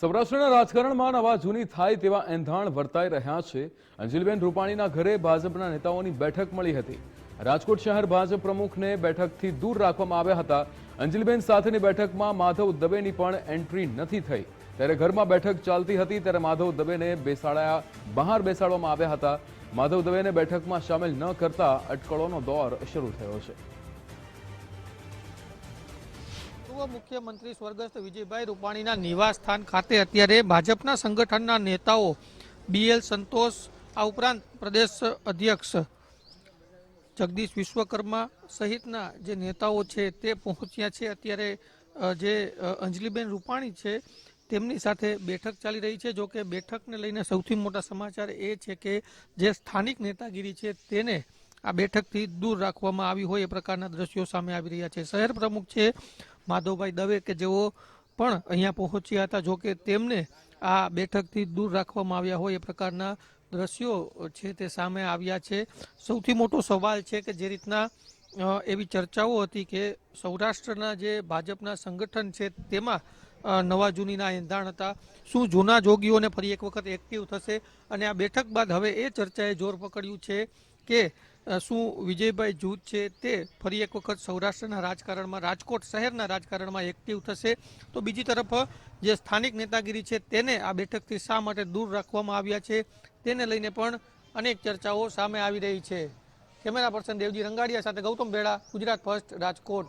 સૌરાષ્ટ્રના રાજકારણમાં નવા જૂની થાય તેવા એંધાણ વર્તાઈ રહ્યા છે। અંજલિબેન રૂપાણીના ઘરે ભાજપના નેતાઓની બેઠક મળી હતી। રાજકોટ શહેર ભાજપ પ્રમુખને બેઠકથી દૂર રાખવામાં આવ્યા હતા। અંજલિબેન સાથેની બેઠકમાં માધવ દવેની પણ એન્ટ્રી નથી થઈ। ત્યારે ઘરમાં બેઠક ચાલતી હતી ત્યારે માધવ દવેને બહાર બેસાડવામાં આવ્યા હતા। માધવ દવેને બેઠકમાં સામેલ ન કરતા અટકળોનો દોર શરૂ થયો છે। મુખ્યમંત્રી સ્વર્ગસ્થ વિજયભાઈ રૂપાણીના નિવાસ સ્થાન ખાતે અત્યારે ભાજપના સંગઠનના નેતાઓ BL સંતોષ, આ ઉપરાંત પ્રદેશ અધ્યક્ષ જગદીશ વિશ્વકર્મા સહિતના જે નેતાઓ છે તે પહોંચ્યા છે। અત્યારે જે અંજલિબેન રૂપાણી છે તેમની સાથે બેઠક ચાલી રહી છે। જો કે બેઠકને લઈને સૌથી મોટા સમાચાર એ છે કે જે સ્થાનિક નેતાગીરી છે તેને આ બેઠકથી દૂર રાખવામાં આવી હોય એ પ્રકારના દ્રશ્યો સામે આવી રહ્યા છે। શહેર પ્રમુખ છે માધવભાઈ દવે કે જેઓ પણ અહીંયા પહોંચ્યા હતા, જો કે તેમને આ બેઠકથી દૂર રાખવામાં આવ્યા હોય એ પ્રકારના દ્રશ્યો છે તે સામે આવ્યા છે। સૌથી મોટો સવાલ છે કે જે રીતના એવી ચર્ચાઓ હતી કે સૌરાષ્ટ્રના જે ભાજપના સંગઠન છે તેમાં નવા જૂનીના એંધાણ હતા। શું જૂના જોગીઓને ફરી એક વખત એક્ટિવ થશે? અને આ બેઠક બાદ હવે એ ચર્ચાએ જોર પકડ્યું છે કે શું વિજયભાઈ જૂથ છે તે ફરી એક વખત સૌરાષ્ટ્રના રાજકારણમાં, રાજકોટ શહેરના રાજકારણમાં એક્ટિવ થશે? તો બીજી તરફ જે સ્થાનિક નેતાગીરી છે તેને આ બેઠકથી શા માટે દૂર રાખવામાં આવ્યા છે તેને લઈને પણ અનેક ચર્ચાઓ સામે આવી રહી છે। કેમેરા પર્સન દેવજી રંગાડિયા સાથે ગૌતમ બેડા, ગુજરાત ફર્સ્ટ, રાજકોટ।